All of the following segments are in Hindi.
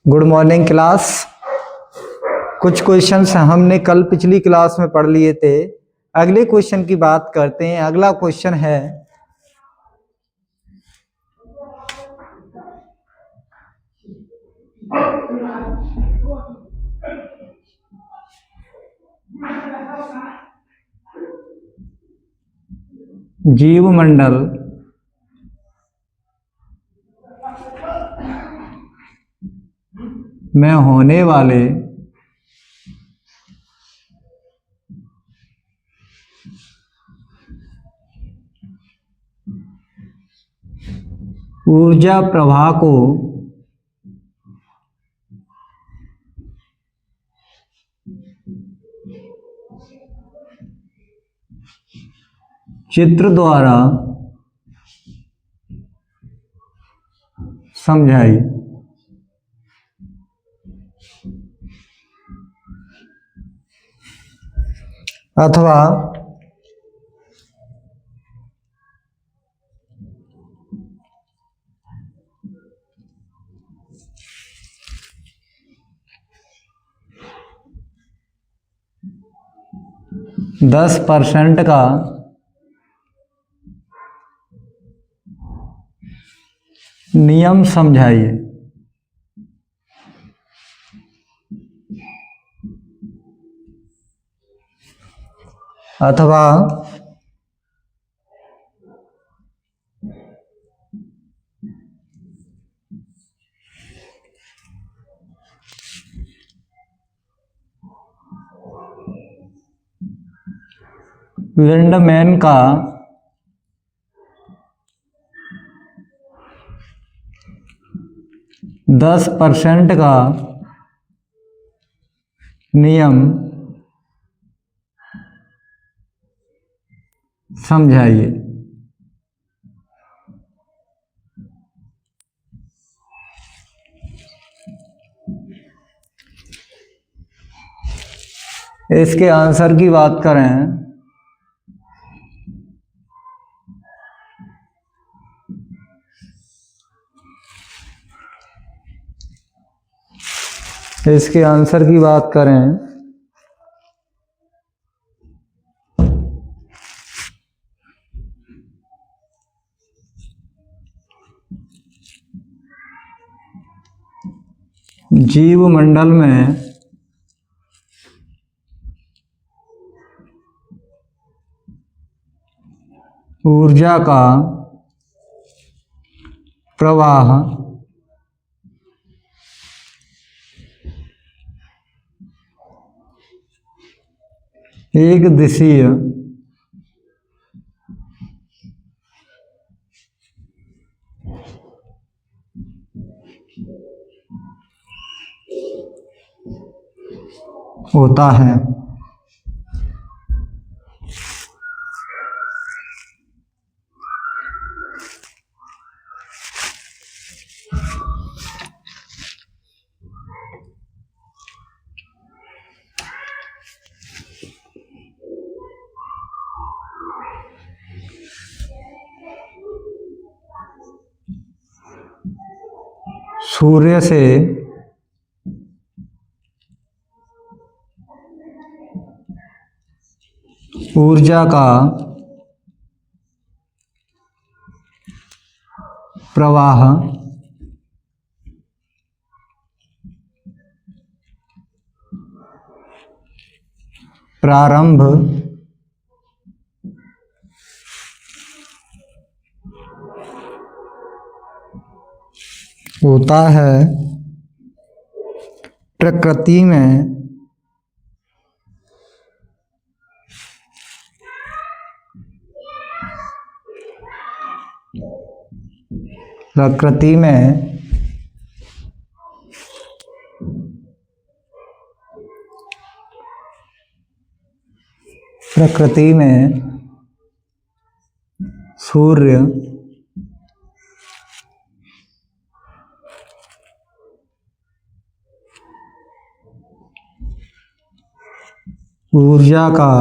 Good morning class. कुछ क्वेश्चंस हमने कल पिछली क्लास में पढ़ लिए थे। अगले क्वेश्चन की बात करते हैं। अगला क्वेश्चन है जीवमंडल में होने वाले ऊर्जा प्रवाह को चित्र द्वारा समझाइए। अथवा दस % का नियम समझाइए। अथवा लिंडमैन का दस % का नियम समझाइए। इसके आंसर की बात करें इसके आंसर की बात करें जीवमंडल में ऊर्जा का प्रवाह एक दिशीय होता है। सूर्य से ऊर्जा का प्रवाह प्रारंभ होता है प्रकृति में प्रकृति में प्रकृति में सूर्य ऊर्जा का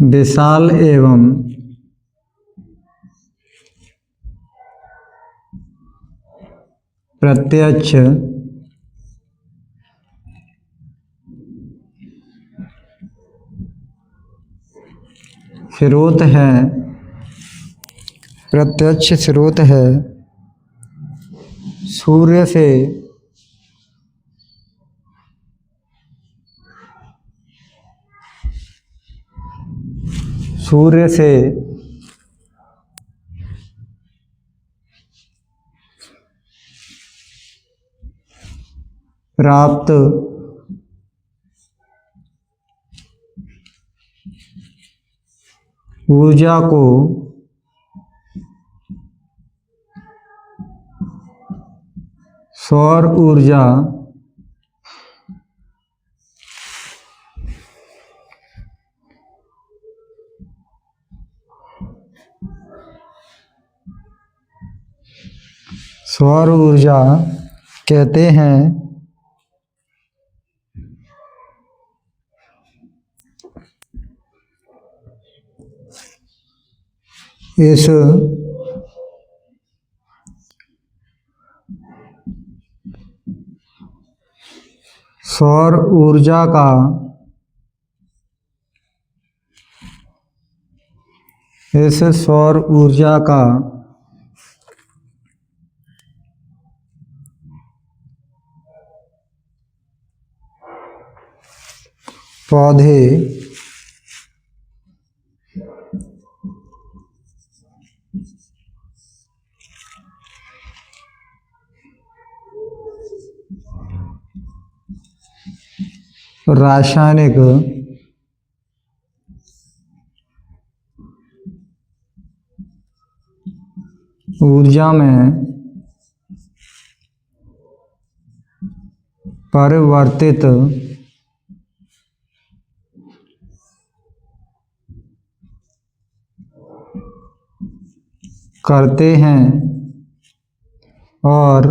विशाल एवं प्रत्यक्ष स्रोत है, प्रत्यक्ष स्रोत है सूर्य से प्राप्त ऊर्जा को सौर ऊर्जा कहते हैं। इस सौर ऊर्जा का पौधे रासायनिक ऊर्जा में परिवर्तित करते हैं और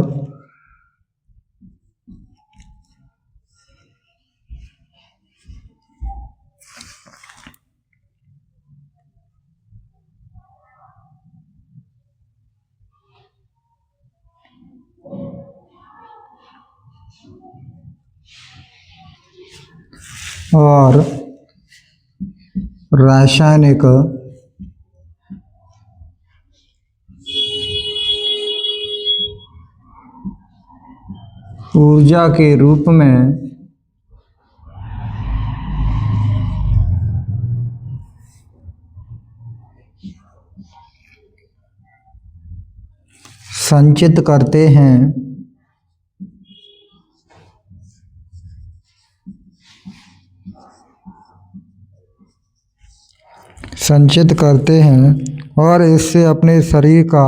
रासायनिक ऊर्जा के रूप में संचित करते हैं और इससे अपने शरीर का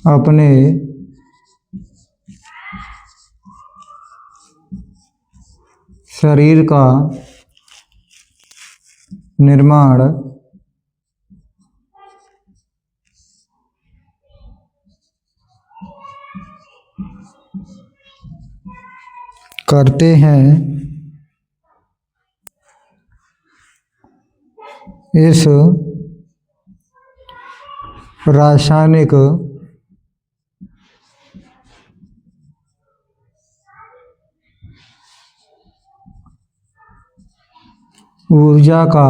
अपने शरीर का निर्माण करते हैं। इस रासायनिक ऊर्जा का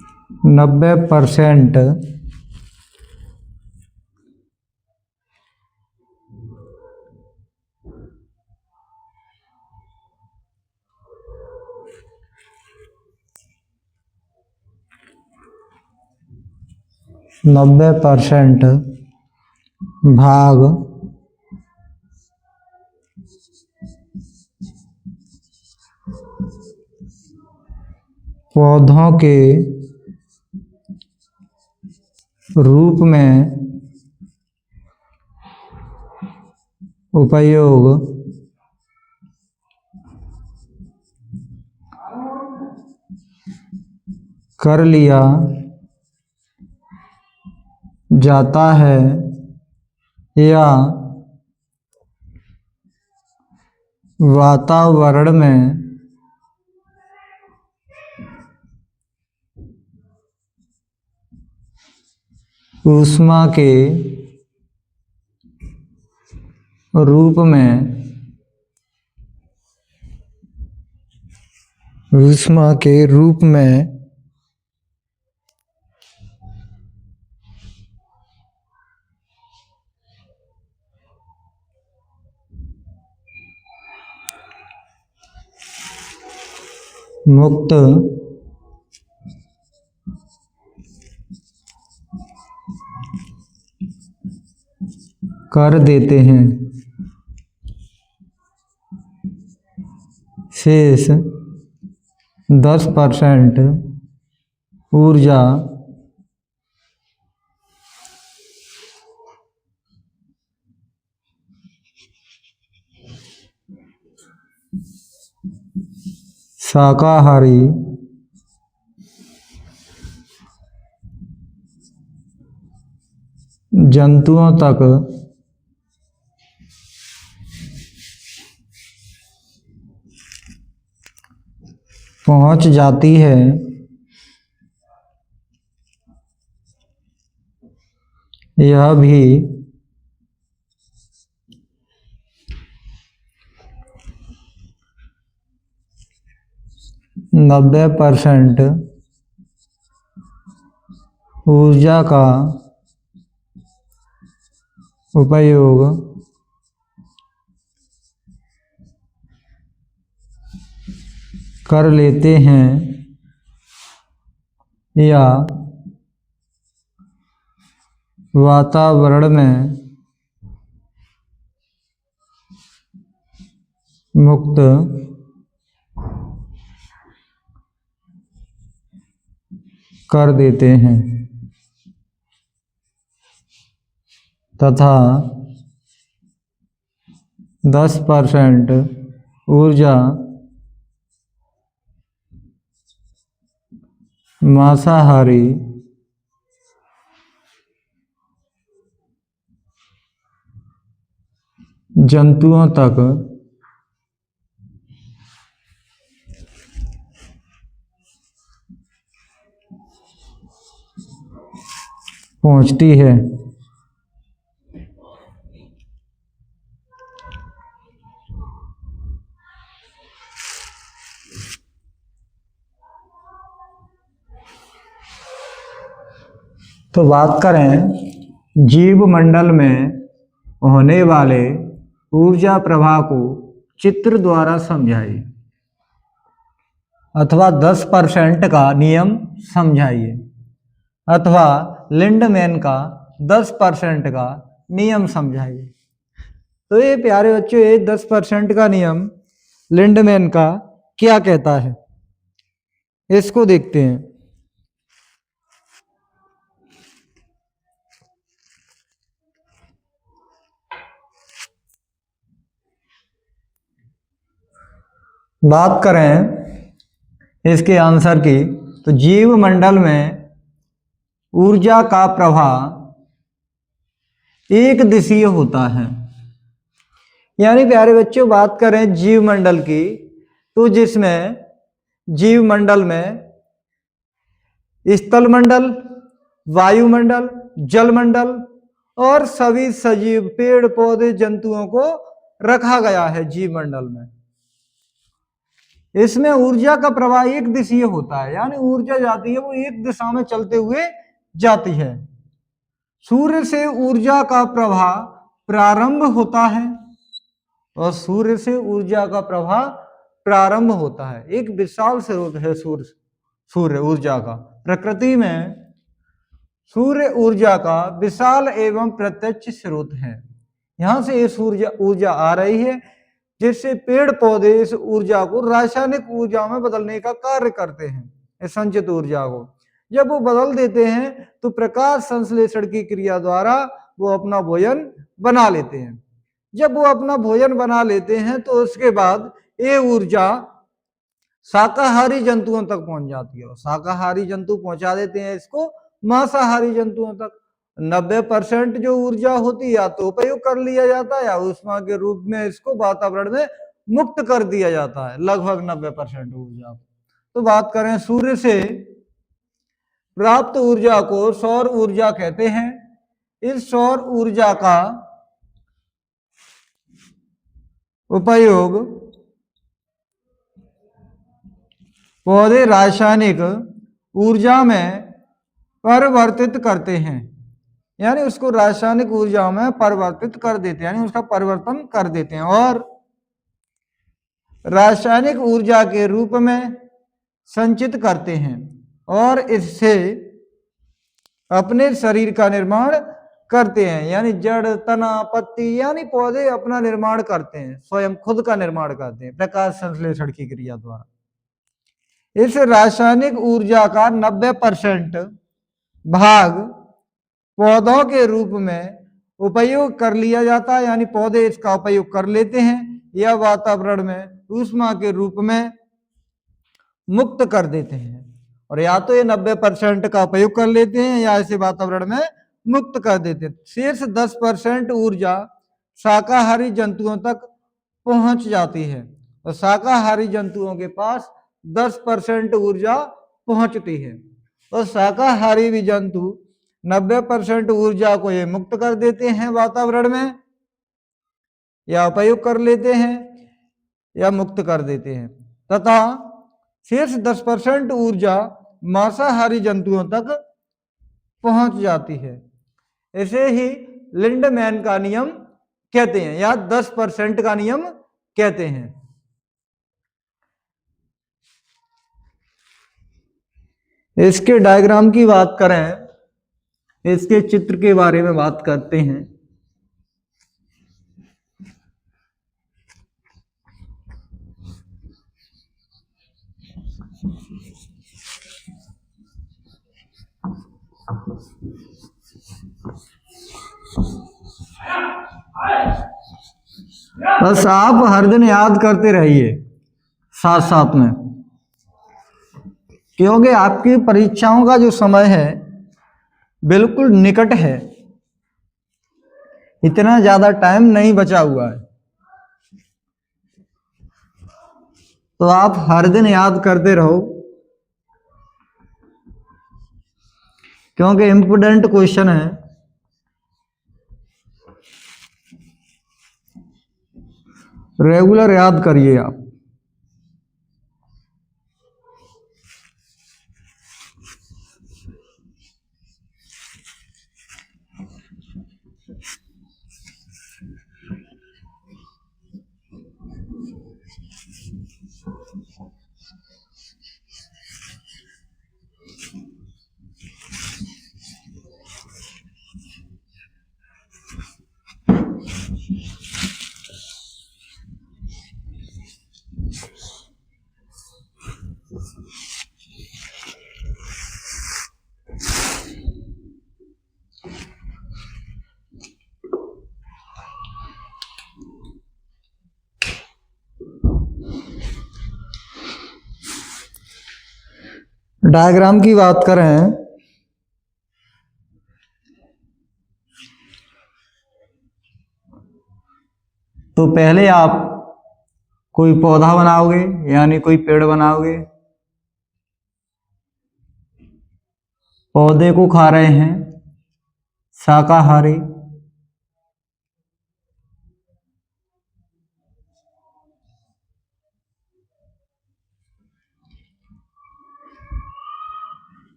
90% भाग पौधों के रूप में उपयोग कर लिया जाता है या वातावरण में ऊष्मा के रूप में मुक्त कर देते हैं। शेष 10% ऊर्जा शाकाहारी जंतुओं तक पहुंच जाती है। यह भी 90% ऊर्जा का उपयोग कर लेते हैं या वातावरण में मुक्त कर देते हैं तथा 10% ऊर्जा मांसाहारी जंतुओं तक पहुंचती है। तो बात करें जीव मंडल में होने वाले ऊर्जा प्रवाह को चित्र द्वारा समझाइए अथवा 10% का नियम समझाइए अथवा लिंडमैन का 10% का नियम समझाइए। तो ये प्यारे बच्चों, ये 10% का नियम लिंडमैन का क्या कहता है, इसको देखते हैं। बात करें इसके आंसर की, तो जीव मंडल में ऊर्जा का प्रवाह एक दिशीय होता है। यानी प्यारे बच्चों, बात करें जीव मंडल की, तो जिसमें जीव मंडल में स्थल मंडल, वायुमंडल, जलमंडल और सभी सजीव पेड़ पौधे जंतुओं को रखा गया है जीव मंडल में। इसमें ऊर्जा का प्रवाह एक दिशीय होता है, यानी ऊर्जा जाती है वो एक दिशा में चलते हुए जाती है। सूर्य से ऊर्जा का प्रवाह प्रारंभ होता है और सूर्य से ऊर्जा का प्रवाह प्रारंभ होता है। एक विशाल स्रोत है सूर्य ऊर्जा का। प्रकृति में सूर्य ऊर्जा का विशाल एवं प्रत्यक्ष स्रोत है। यहां से ये सूर्य ऊर्जा आ रही है, जिससे पेड़ पौधे इस ऊर्जा को रासायनिक ऊर्जा में बदलने का कार्य करते हैं। इस संचित ऊर्जा को जब वो बदल देते हैं तो प्रकाश संश्लेषण की क्रिया द्वारा वो अपना भोजन बना लेते हैं। जब वो अपना भोजन बना लेते हैं तो उसके बाद ये ऊर्जा शाकाहारी जंतुओं तक पहुंच जाती है। शाकाहारी जंतु पहुंचा देते हैं इसको मांसाहारी जंतुओं तक। 90% जो ऊर्जा होती है या तो उपयोग कर लिया जाता है या ऊष्मा के रूप में इसको वातावरण में मुक्त कर दिया जाता है, लगभग 90% ऊर्जा। तो बात करें सूर्य से प्राप्त ऊर्जा को सौर ऊर्जा कहते हैं। इस सौर ऊर्जा का उपयोग पौधे रासायनिक ऊर्जा में परिवर्तित करते हैं, यानी उसको रासायनिक ऊर्जा में परिवर्तित कर देते हैं, यानी उसका परिवर्तन कर देते हैं और रासायनिक ऊर्जा के रूप में संचित करते हैं और इससे अपने शरीर का निर्माण करते हैं। यानी जड़, तना, पत्ती, यानी पौधे अपना निर्माण करते हैं, स्वयं खुद का निर्माण करते हैं प्रकाश संश्लेषण की क्रिया द्वारा। इस रासायनिक ऊर्जा का 90% भाग पौधों के रूप में उपयोग कर लिया जाता है, यानी पौधे इसका उपयोग कर लेते हैं या वातावरण में ऊष्मा के रूप में मुक्त कर देते हैं। और या तो ये 90% का उपयोग कर लेते हैं या इसे वातावरण में मुक्त कर देते हैं। शेष 10% ऊर्जा शाकाहारी जंतुओं तक पहुंच जाती है और शाकाहारी जंतुओं के पास 10% ऊर्जा पहुंचती है और शाकाहारी भी जंतु 90% ऊर्जा को ये मुक्त कर देते हैं वातावरण में या उपयोग कर लेते हैं या मुक्त कर देते हैं, तथा शेष 10% ऊर्जा मांसाहारी जंतुओं तक पहुंच जाती है। इसे ही लिंडमैन का नियम कहते हैं या 10% का नियम कहते हैं। इसके डायग्राम की बात करें, इसके चित्र के बारे में बात करते हैं। बस आप हर दिन याद करते रहिए साथ साथ में, क्योंकि आपकी परीक्षाओं का जो समय है बिल्कुल निकट है, इतना ज्यादा टाइम नहीं बचा हुआ है। तो आप हर दिन याद करते रहो, क्योंकि इम्पोर्टेंट क्वेश्चन है। रेगुलर याद करिए आप। डायग्राम की बात करें तो पहले आप कोई पौधा बनाओगे, यानी कोई पेड़ बनाओगे। पौधे को खा रहे हैं शाकाहारी,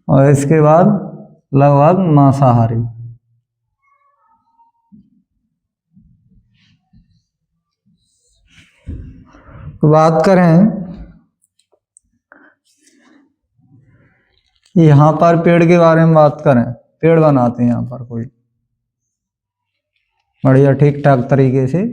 और इसके बाद लगभग मांसाहारी। तो बात करें यहां पर पेड़ के बारे में बात करें, पेड़ बनाते हैं यहां पर कोई बढ़िया ठीक ठाक तरीके से।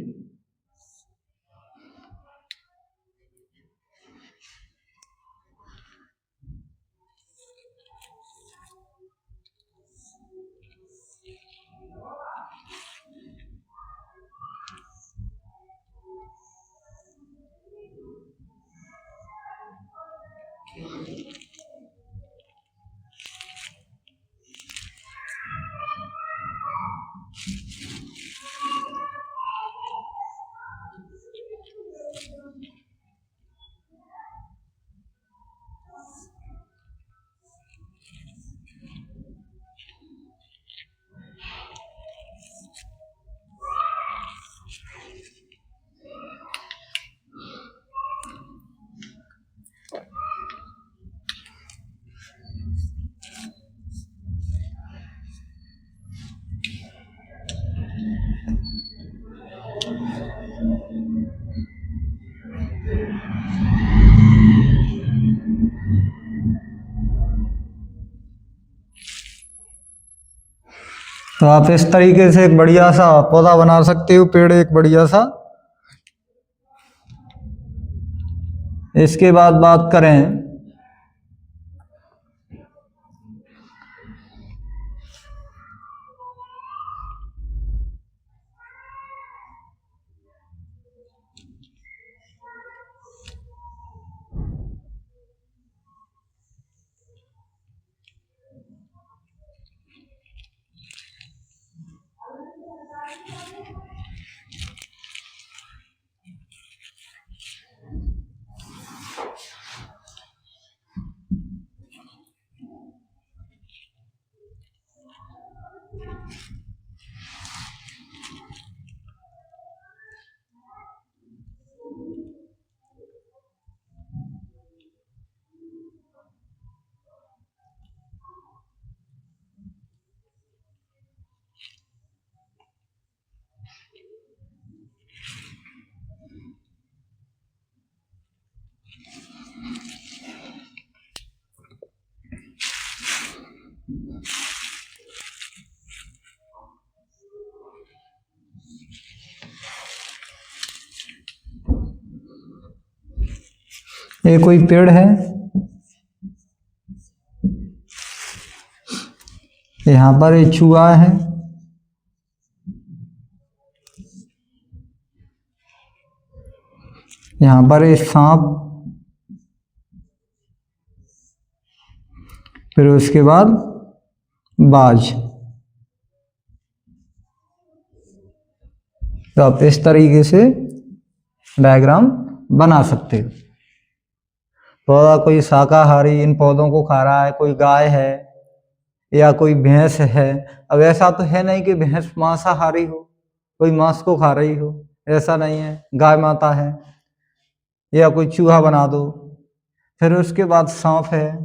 तो आप इस तरीके से एक बढ़िया सा पौधा बना सकते हो, पेड़ एक बढ़िया सा। इसके बाद बात करें ये कोई पेड़ है, यहाँ पर एक चूहा है, यहाँ पर एक सांप, फिर उसके बाद बाज। तो आप इस तरीके से डायग्राम बना सकते हो। पौधा कोई शाकाहारी इन पौधों को खा रहा है, कोई गाय है या कोई भैंस है। अब ऐसा तो है नहीं कि भैंस मांसाहारी हो, कोई मांस को खा रही हो, ऐसा नहीं है। गाय माता है या कोई चूहा बना दो, फिर उसके बाद सांप है,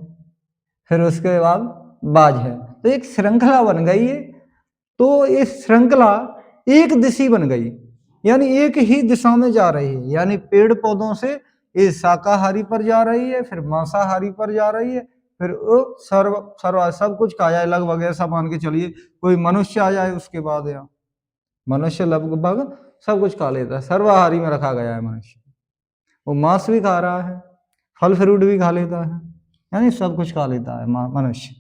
फिर उसके बाद बाज है। तो एक श्रृंखला बन गई है। तो ये श्रृंखला एक दिशी बन गई, यानी एक ही दिशा में जा रही है। यानी पेड़ पौधों से ये शाकाहारी पर जा रही है, फिर मांसाहारी पर जा रही है, फिर वो सर्व सब कुछ खा जाए लगभग। ऐसा मान के चलिए कोई मनुष्य आ जाए उसके बाद, या मनुष्य लगभग सब कुछ खा लेता है, सर्वाहारी में रखा गया है मनुष्य। वो मांस भी खा रहा है, फल फ्रूट भी खा लेता है, यानी सब कुछ खा लेता है मनुष्य।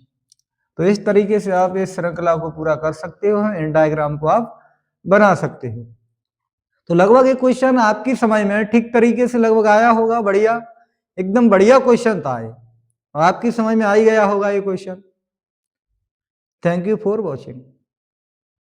तो इस तरीके से आप इस श्रृंखला को पूरा कर सकते हो, इन डायग्राम को आप बना सकते हो। तो लगभग ये क्वेश्चन आपकी समझ में ठीक तरीके से लगभग आया होगा। बढ़िया, एकदम बढ़िया क्वेश्चन था ये, आपकी समझ में आ ही गया होगा ये question. Thank you for watching.